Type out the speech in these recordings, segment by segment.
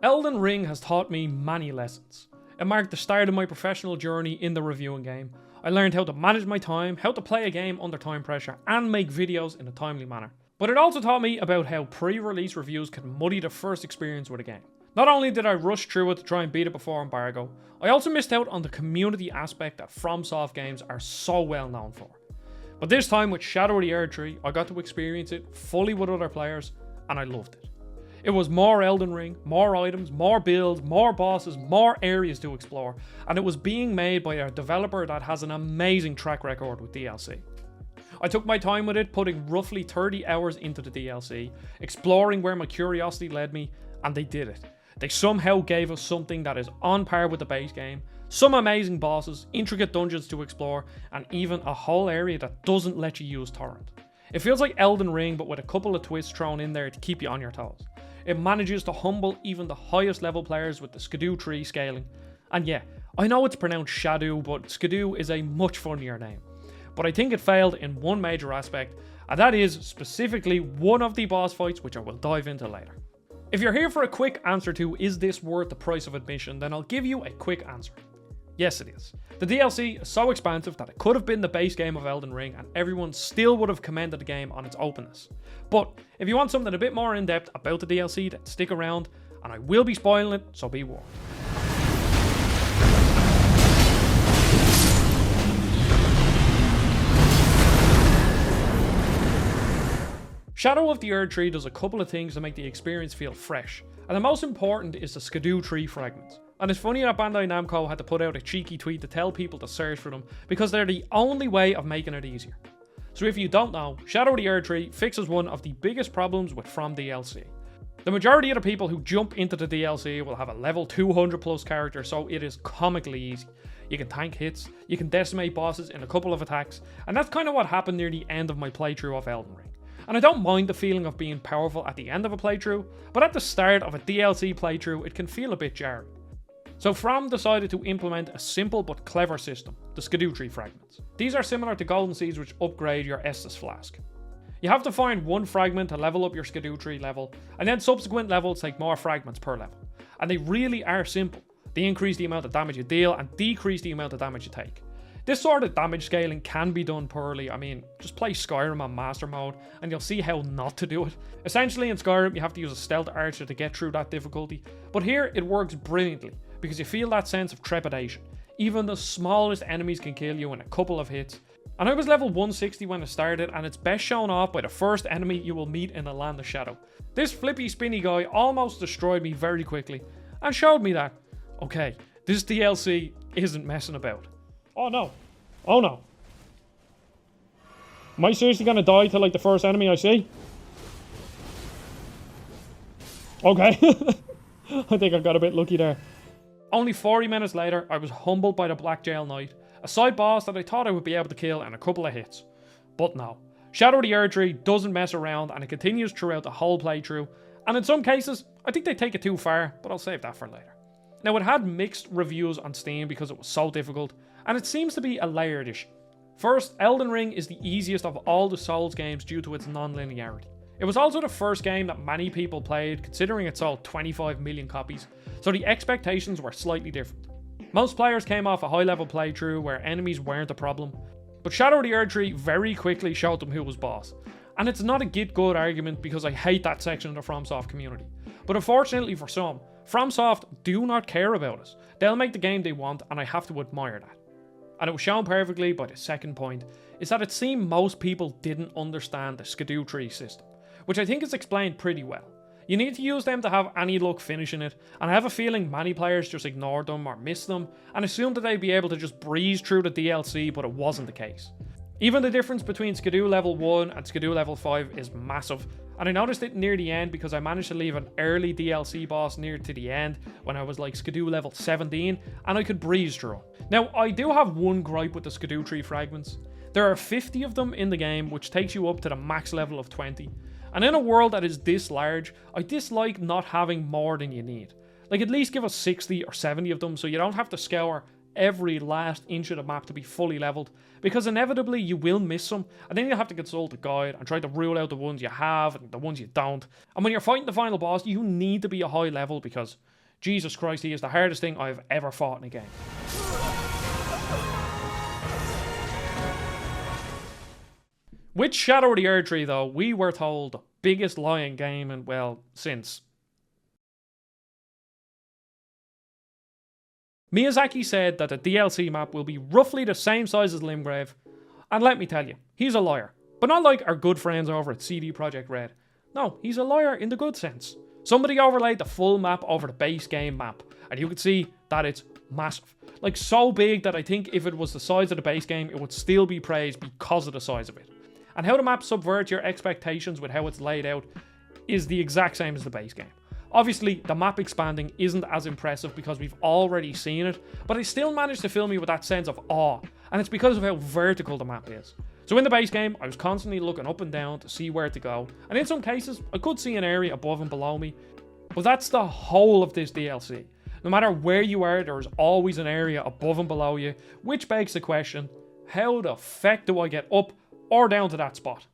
Elden Ring has taught me many lessons. It marked the start of my professional journey in the reviewing game. I learned how to manage my time, how to play a game under time pressure, and make videos in a timely manner. But it also taught me about how pre-release reviews can muddy the first experience with a game. Not only did I rush through it to try and beat it before embargo, I also missed out on the community aspect that FromSoft games are so well known for. But this time with Shadow of the Erdtree, I got to experience it fully with other players, and I loved it. It was more Elden Ring, more items, more builds, more bosses, more areas to explore, and it was being made by a developer that has an amazing track record with DLC. I took my time with it, putting roughly 30 hours into the DLC, exploring where my curiosity led me, and they did it. They somehow gave us something that is on par with the base game, some amazing bosses, intricate dungeons to explore, and even a whole area that doesn't let you use torrent. It feels like Elden Ring, but with a couple of twists thrown in there to keep you on your toes. It manages to humble even the highest level players with the Erdtree scaling. And yeah, I know it's pronounced Shadow, but Skidoo is a much funnier name. But I think it failed in one major aspect, and that is specifically one of the boss fights, which I will dive into later. If you're here for a quick answer to is this worth the price of admission, then I'll give you a quick answer. Yes, it is. The DLC is so expansive that it could have been the base game of Elden Ring and everyone still would have commended the game on its openness. But if you want something a bit more in depth about the DLC, then stick around, and I will be spoiling it, so be warned. Shadow of the Erdtree does a couple of things to make the experience feel fresh, and the most important is the Erdtree fragments. And it's funny that Bandai Namco had to put out a cheeky tweet to tell people to search for them because they're the only way of making it easier. So if you don't know, Shadow of the Erdtree fixes one of the biggest problems with From DLC. The majority of the people who jump into the DLC will have a level 200 plus character, so it is comically easy. You can tank hits, you can decimate bosses in a couple of attacks, and that's kind of what happened near the end of my playthrough of Elden Ring. And I don't mind the feeling of being powerful at the end of a playthrough, but at the start of a DLC playthrough it can feel a bit jarring. So From decided to implement a simple but clever system, the Erdtree fragments. These are similar to Golden Seeds, which upgrade your Estus flask. You have to find one fragment to level up your Erdtree level, and then subsequent levels take more fragments per level. And they really are simple. They increase the amount of damage you deal and decrease the amount of damage you take. This sort of damage scaling can be done poorly. I mean, just play Skyrim on Master Mode and you'll see how not to do it. Essentially in Skyrim you have to use a stealth archer to get through that difficulty, but here it works brilliantly because you feel that sense of trepidation. Even the smallest enemies can kill you in a couple of hits. And I was level 160 when I started, and it's best shown off by the first enemy you will meet in the Land of Shadow. This flippy spinny guy almost destroyed me very quickly and showed me that, okay, this DLC isn't messing about. Oh no. Oh no. Am I seriously gonna die to like the first enemy I see? Okay. I think I got a bit lucky there. Only 40 minutes later, I was humbled by the Black Jail Knight, a side boss that I thought I would be able to kill in a couple of hits. But no. Shadow of the Erdtree doesn't mess around and it continues throughout the whole playthrough, and in some cases, I think they take it too far, but I'll save that for later. Now, it had mixed reviews on Steam because it was so difficult, and it seems to be a layered issue. First, Elden Ring is the easiest of all the Souls games due to its non-linearity. It was also the first game that many people played, considering it sold 25 million copies, so the expectations were slightly different. Most players came off a high-level playthrough where enemies weren't a problem, but Shadow of the Erdtree very quickly showed them who was boss. And it's not a get good argument because I hate that section of the FromSoft community. But unfortunately for some, FromSoft do not care about us. They'll make the game they want, and I have to admire that. And it was shown perfectly by the second point, is that it seemed most people didn't understand the Erdtree system, which I think is explained pretty well. You need to use them to have any luck finishing it, and I have a feeling many players just ignored them or missed them, and assumed that they'd be able to just breeze through the DLC, but it wasn't the case. Even the difference between Skidoo level 1 and Skidoo level 5 is massive, and I noticed it near the end because I managed to leave an early DLC boss near to the end when I was like Skidoo level 17, and I could breeze through. Now, I do have one gripe with the Erdtree fragments. There are 50 of them in the game, which takes you up to the max level of 20. And in a world that is this large, I dislike not having more than you need. Like, at least give us 60 or 70 of them so you don't have to scour every last inch of the map to be fully leveled, because inevitably you will miss some, and then you'll have to consult a guide and try to rule out the ones you have and the ones you don't. And when you're fighting the final boss, you need to be a high level because Jesus Christ, he is the hardest thing I've ever fought in a game. With Shadow of the Erdtree, though, we were told the biggest lie in game, and well, since. Miyazaki said that the DLC map will be roughly the same size as Limgrave, and let me tell you, he's a liar. But not like our good friends over at CD Projekt Red. No, he's a liar in the good sense. Somebody overlaid the full map over the base game map, and you could see that it's massive. Like, so big that I think if it was the size of the base game, it would still be praised because of the size of it. And how the map subverts your expectations with how it's laid out is the exact same as the base game. Obviously, the map expanding isn't as impressive because we've already seen it, but it still managed to fill me with that sense of awe, and it's because of how vertical the map is. So in the base game, I was constantly looking up and down to see where to go, and in some cases, I could see an area above and below me, but that's the whole of this DLC. No matter where you are, there is always an area above and below you, which begs the question, how the feck do I get up or down to that spot?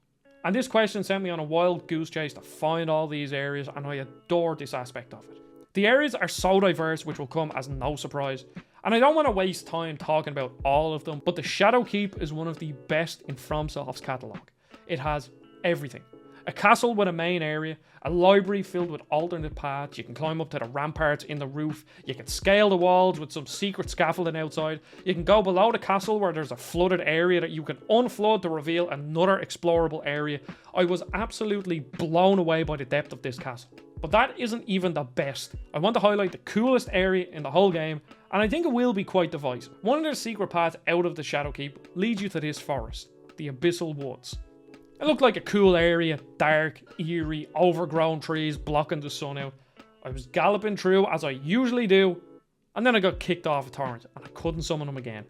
And this question sent me on a wild goose chase to find all these areas, and I adore this aspect of it. The areas are so diverse, which will come as no surprise, and I don't want to waste time talking about all of them, but the Shadow Keep is one of the best in FromSoft's catalogue. It has everything. A castle with a main area, a library filled with alternate paths, you can climb up to the ramparts in the roof, you can scale the walls with some secret scaffolding outside, you can go below the castle where there's a flooded area that you can unflood to reveal another explorable area. I was absolutely blown away by the depth of this castle. But that isn't even the best. I want to highlight the coolest area in the whole game, and I think it will be quite divisive. One of the secret paths out of the Shadow Keep leads you to this forest, the Abyssal Woods. It looked like a cool area, dark, eerie, overgrown trees blocking the sun out. I was galloping through as I usually do, and then I got kicked off a torrent, and I couldn't summon him again.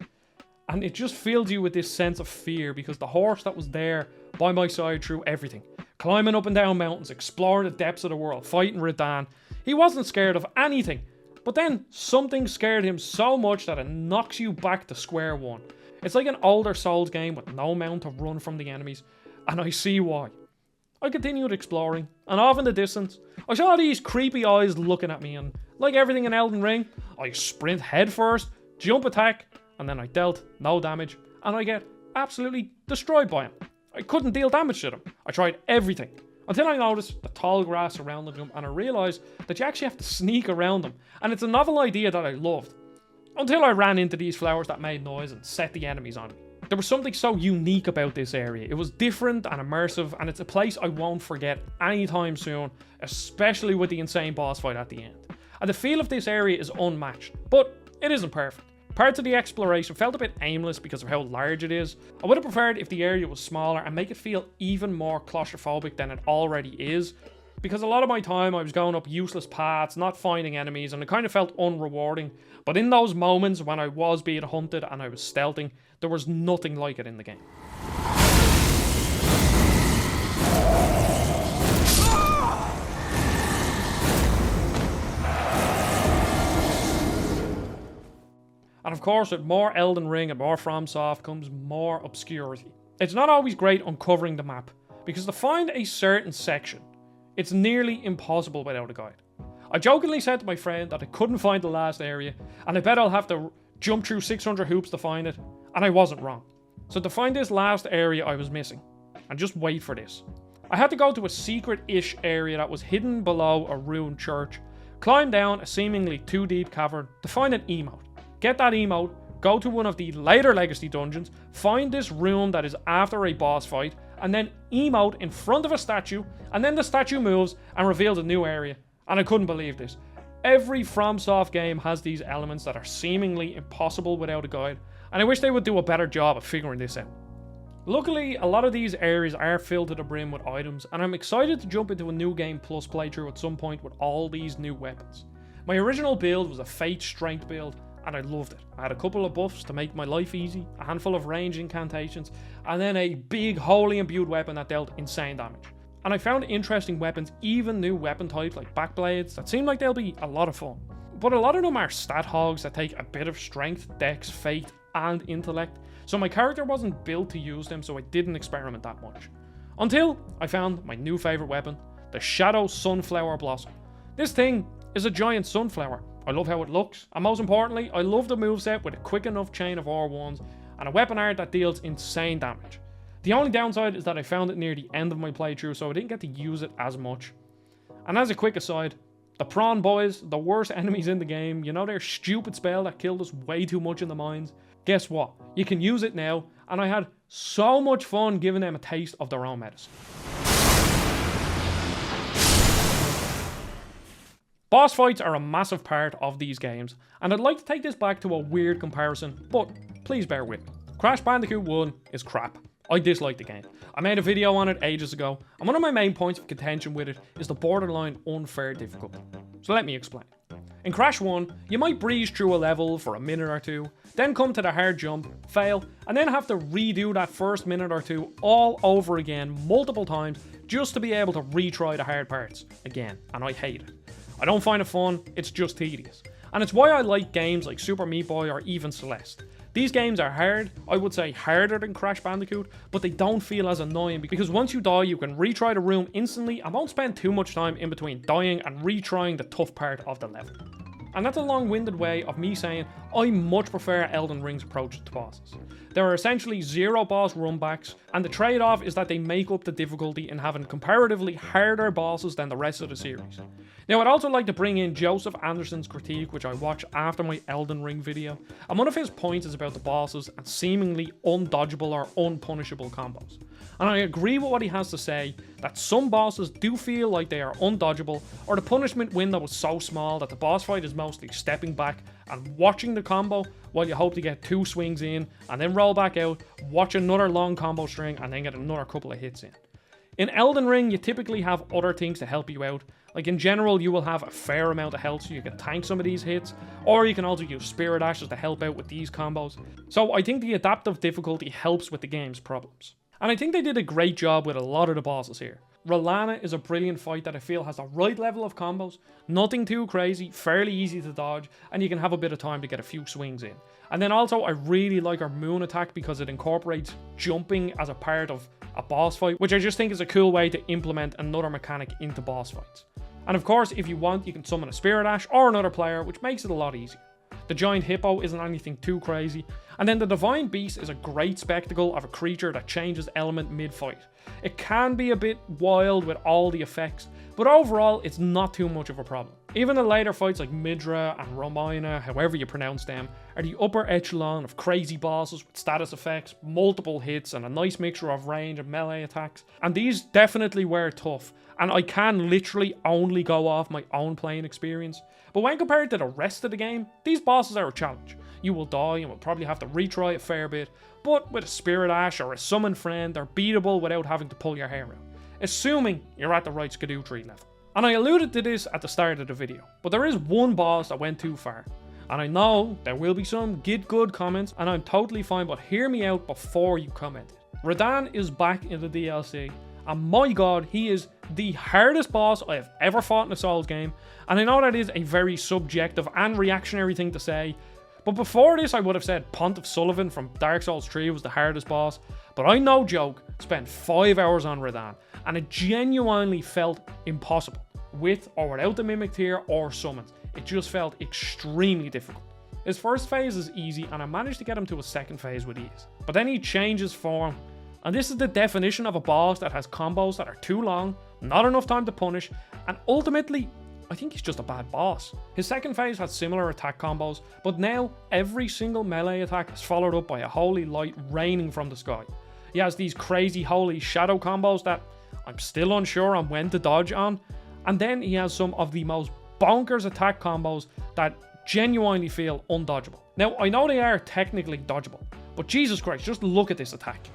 And it just filled you with this sense of fear because the horse that was there by my side through everything, climbing up and down mountains, exploring the depths of the world, fighting Radahn, he wasn't scared of anything. But then something scared him so much that it knocks you back to square one. It's like an older Souls game with no mount to run from the enemies. And I see why. I continued exploring, and off in the distance, I saw these creepy eyes looking at me, and like everything in Elden Ring, I sprint head first, jump attack, and then I dealt no damage, and I get absolutely destroyed by him. I couldn't deal damage to them. I tried everything, until I noticed the tall grass surrounding them, and I realised that you actually have to sneak around them, and it's a novel idea that I loved. Until I ran into these flowers that made noise and set the enemies on me. There was something so unique about this area. It was different and immersive, and it's a place I won't forget anytime soon, especially with the insane boss fight at the end. And the feel of this area is unmatched, but it isn't perfect. Parts of the exploration felt a bit aimless because of how large it is. I would have preferred if the area was smaller and make it feel even more claustrophobic than it already is, because a lot of my time I was going up useless paths, not finding enemies, and it kind of felt unrewarding. But in those moments when I was being hunted and I was stealthing, there was nothing like it in the game. And of course, with more Elden Ring and more FromSoft comes more obscurity. It's not always great uncovering the map, because to find a certain section, it's nearly impossible without a guide. I jokingly said to my friend that I couldn't find the last area, and I bet I'll have to jump through 600 hoops to find it, and I wasn't wrong. So to find this last area I was missing, and just wait for this, I had to go to a secret-ish area that was hidden below a ruined church, climb down a seemingly too deep cavern to find an emote. Get that emote, go to one of the later Legacy dungeons, find this room that is after a boss fight, and then emote in front of a statue, and then the statue moves and reveals a new area. And I couldn't believe this. Every FromSoft game has these elements that are seemingly impossible without a guide, and I wish they would do a better job of figuring this out. Luckily, a lot of these areas are filled to the brim with items, and I'm excited to jump into a New Game Plus playthrough at some point with all these new weapons. My original build was a Fate Strength build, and I loved it. I had a couple of buffs to make my life easy, a handful of range incantations, and then a big holy imbued weapon that dealt insane damage. And I found interesting weapons, even new weapon types like backblades, that seem like they'll be a lot of fun. But a lot of them are stat hogs that take a bit of strength, dex, fate, and intellect, so my character wasn't built to use them, so I didn't experiment that much. Until I found my new favourite weapon, the Shadow Sunflower Blossom. This thing is a giant sunflower. I love how it looks, and most importantly, I love the moveset with a quick enough chain of R1s and a weapon art that deals insane damage. The only downside is that I found it near the end of my playthrough, so I didn't get to use it as much. And as a quick aside, the prawn boys, the worst enemies in the game, you know their stupid spell that killed us way too much in the mines? Guess what? You can use it now, and I had so much fun giving them a taste of their own medicine. Boss fights are a massive part of these games, and I'd like to take this back to a weird comparison, but please bear with me. Crash Bandicoot 1 is crap. I dislike the game. I made a video on it ages ago, and one of my main points of contention with it is the borderline unfair difficulty. So let me explain. In Crash 1, you might breeze through a level for a minute or two, then come to the hard jump, fail, and then have to redo that first minute or two all over again multiple times just to be able to retry the hard parts again, and I hate it. I don't find it fun, it's just tedious. And it's why I like games like Super Meat Boy or even Celeste. These games are hard, I would say harder than Crash Bandicoot, but they don't feel as annoying because once you die you can retry the room instantly and won't spend too much time in between dying and retrying the tough part of the level. And that's a long-winded way of me saying I much prefer Elden Ring's approach to bosses. There are essentially zero boss runbacks, and the trade-off is that they make up the difficulty in having comparatively harder bosses than the rest of the series. Now I'd also like to bring in Joseph Anderson's critique, which I watched after my Elden Ring video, and one of his points is about the bosses and seemingly undodgeable or unpunishable combos. And I agree with what he has to say, that some bosses do feel like they are undodgeable, or the punishment window is so small that the boss fight is mostly stepping back and watching the combo while you hope to get 2 swings in, and then roll back out, watch another long combo string, and then get another couple of hits in. In Elden Ring, you typically have other things to help you out. Like in general, you will have a fair amount of health so you can tank some of these hits, or you can also use Spirit Ashes to help out with these combos. So I think the adaptive difficulty helps with the game's problems. And I think they did a great job with a lot of the bosses here. Rellana is a brilliant fight that I feel has the right level of combos, nothing too crazy, fairly easy to dodge, and you can have a bit of time to get a few swings in. And then also I really like her moon attack because it incorporates jumping as a part of a boss fight, which I just think is a cool way to implement another mechanic into boss fights. And of course, if you want, you can summon a Spirit Ash or another player, which makes it a lot easier. The giant hippo isn't anything too crazy, and then the Divine Beast is a great spectacle of a creature that changes element mid-fight. It can be a bit wild with all the effects, but overall it's not too much of a problem. Even the later fights like Midra and Romina, however you pronounce them, are the upper echelon of crazy bosses with status effects, multiple hits, and a nice mixture of range and melee attacks. And these definitely were tough, and I can literally only go off my own playing experience. But when compared to the rest of the game, these bosses are a challenge. You will die and will probably have to retry a fair bit, but with a Spirit Ash or a Summon Friend, they're beatable without having to pull your hair out. Assuming you're at the right Erdtree level. And I alluded to this at the start of the video, but there is one boss that went too far. And I know there will be some get good comments, and I'm totally fine, but hear me out before you comment. Radahn is back in the DLC, and my god, he is the hardest boss I have ever fought in a Souls game. And I know that is a very subjective and reactionary thing to say, but before this I would have said Pontiff Sullivan from Dark Souls 3 was the hardest boss, but I no joke spent 5 hours on Radahn, and it genuinely felt impossible, with or without the Mimic Tear or summons. It just felt extremely difficult. His first phase is easy, and I managed to get him to a second phase with ease. But then he changes form, and this is the definition of a boss that has combos that are too long, not enough time to punish, and ultimately, I think he's just a bad boss. His second phase has similar attack combos, but now every single melee attack is followed up by a holy light raining from the sky. He has these crazy holy shadow combos that I'm still unsure on when to dodge on, and then he has some of the most bonkers attack combos that genuinely feel undodgeable. Now, I know they are technically dodgeable, but Jesus Christ, just look at this attack.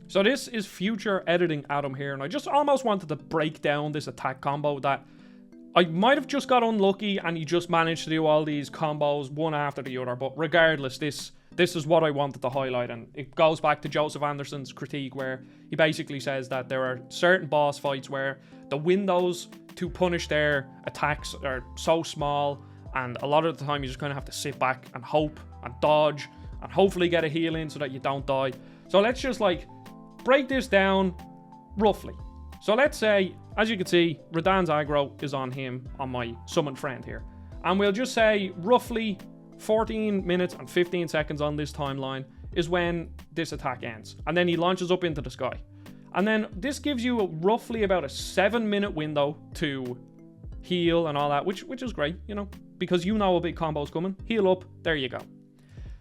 So this is future editing Adam here, and I just almost wanted to break down this attack combo that I might have just got unlucky and he just managed to do all these combos one after the other, but regardless, this is what I wanted to highlight, and it goes back to Joseph Anderson's critique where he basically says that there are certain boss fights where the windows to punish their attacks are so small, and a lot of the time you just kind of have to sit back and hope and dodge and hopefully get a heal in so that you don't die. So let's just like break this down roughly. So let's say, as you can see, Radahn's aggro is on him, on my summoned friend here. And we'll just say roughly 14 minutes and 15 seconds on this timeline is when this attack ends. And then he launches up into the sky. And then this gives you roughly about a 7-minute window to heal and all that, which is great, you know, because you know a big combo's coming. Heal up, there you go.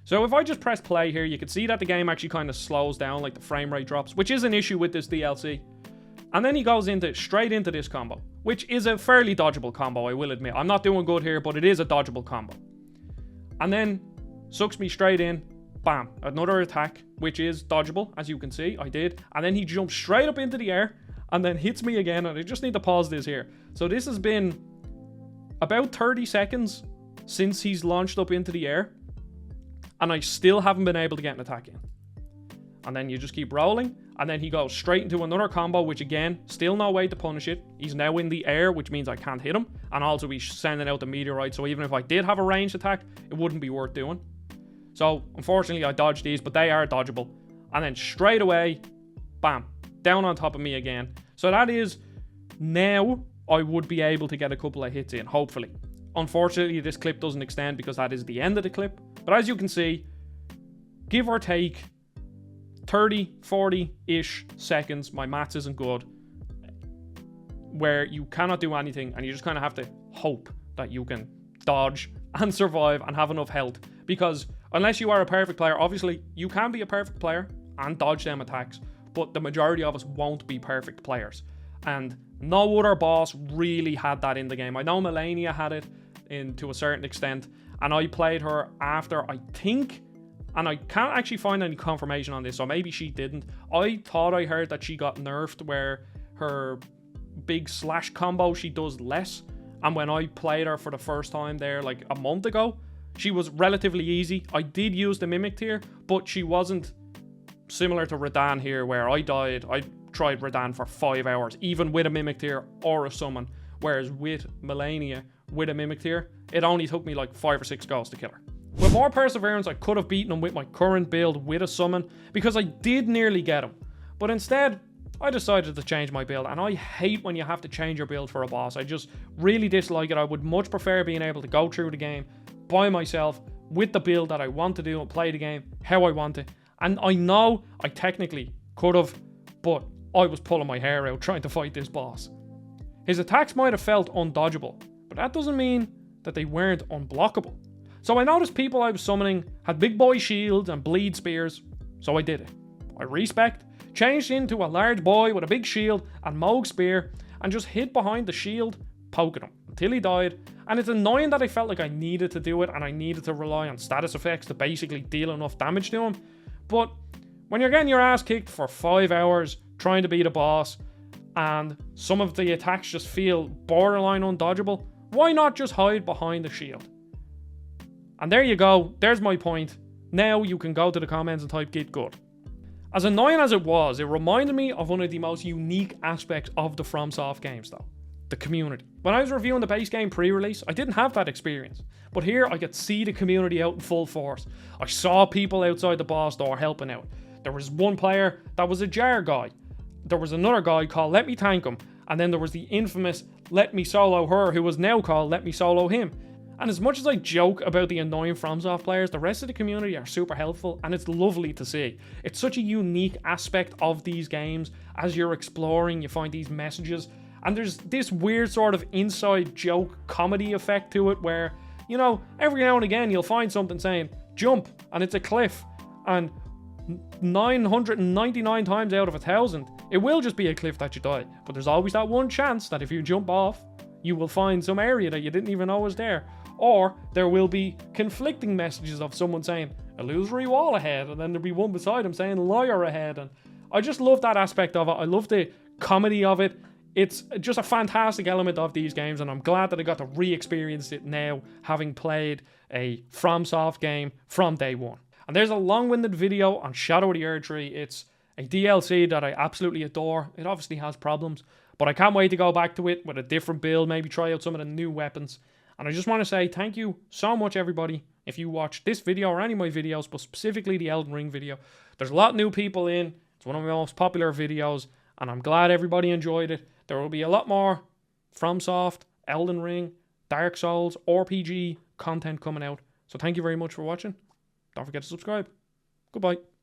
So if I just press play here, you can see that the game actually kind of slows down, like the frame rate drops, which is an issue with this DLC. And then he goes straight into this combo, which is a fairly dodgeable combo, I will admit. I'm not doing good here, but it is a dodgeable combo. And then sucks me straight in, bam, another attack, which is dodgeable, as you can see, I did. And then he jumps straight up into the air and then hits me again, and I just need to pause this here. So this has been about 30 seconds since he's launched up into the air, and I still haven't been able to get an attack in. And then you just keep rolling, and then he goes straight into another combo, which again, still no way to punish it. He's now in the air, which means I can't hit him, and also he's sending out the meteorite, so even if I did have a ranged attack, it wouldn't be worth doing. So unfortunately I dodged these, but they are dodgeable. And then straight away, bam, down on top of me again. So that is, now I would be able to get a couple of hits in, hopefully. Unfortunately, this clip doesn't extend because that is the end of the clip. But as you can see, give or take 30, 40-ish seconds, my maths isn't good, where you cannot do anything and you just kind of have to hope that you can dodge and survive and have enough health. Because unless you are a perfect player, obviously you can be a perfect player and dodge them attacks, but the majority of us won't be perfect players. And no other boss really had that in the game. I know Melania had it to a certain extent, and I played her after, I think, and I can't actually find any confirmation on this, so maybe she didn't. I thought I heard that she got nerfed where her big slash combo, she does less. And when I played her for the first time there like a month ago, she was relatively easy. I did use the Mimic Tier, but she wasn't similar to Radahn here where I died. I tried Radahn for 5 hours, even with a Mimic Tier or a summon. Whereas with Melania, with a Mimic Tier, it only took me like 5 or 6 goes to kill her. With more perseverance, I could have beaten him with my current build with a summon, because I did nearly get him. But instead, I decided to change my build, and I hate when you have to change your build for a boss. I just really dislike it. I would much prefer being able to go through the game by myself with the build that I want to do and play the game how I want it. And I know I technically could have, but I was pulling my hair out trying to fight this boss. His attacks might have felt undodgeable, but that doesn't mean that they weren't unblockable. So I noticed people I was summoning had big boy shields and bleed spears, so I did it. I respect, changed into a large boy with a big shield and Moog spear, and just hid behind the shield, poking him until he died. And it's annoying that I felt like I needed to do it and I needed to rely on status effects to basically deal enough damage to him. But when you're getting your ass kicked for 5 hours trying to beat a boss, and some of the attacks just feel borderline undodgeable, why not just hide behind the shield? And there you go, there's my point. Now you can go to the comments and type "get good." As annoying as it was, it reminded me of one of the most unique aspects of the FromSoft games though. The community. When I was reviewing the base game pre-release, I didn't have that experience. But here I could see the community out in full force. I saw people outside the boss door helping out. There was one player that was a jar guy. There was another guy called Let Me Tank Him. And then there was the infamous Let Me Solo Her, who was now called Let Me Solo Him. And as much as I joke about the annoying FromSoft players, the rest of the community are super helpful, and it's lovely to see. It's such a unique aspect of these games. As you're exploring, you find these messages, and there's this weird sort of inside joke comedy effect to it where, you know, every now and again you'll find something saying, jump, and it's a cliff, and 999 times out of 1,000, it will just be a cliff that you die. But there's always that one chance that if you jump off, you will find some area that you didn't even know was there. Or there will be conflicting messages of someone saying illusory wall ahead, and then there'll be one beside him saying liar ahead, and I just love that aspect of it. I love the comedy of it. It's just a fantastic element of these games, and I'm glad that I got to re-experience it now, having played a FromSoft game from day one. And there's a long-winded video on Shadow of the Erdtree. It's a DLC that I absolutely adore. It obviously has problems, but I can't wait to go back to it with a different build, maybe try out some of the new weapons. And I just want to say thank you so much, everybody, if you watch this video or any of my videos, but specifically the Elden Ring video. There's a lot of new people in. It's one of my most popular videos, and I'm glad everybody enjoyed it. There will be a lot more FromSoft, Elden Ring, Dark Souls, RPG content coming out. So thank you very much for watching. Don't forget to subscribe. Goodbye.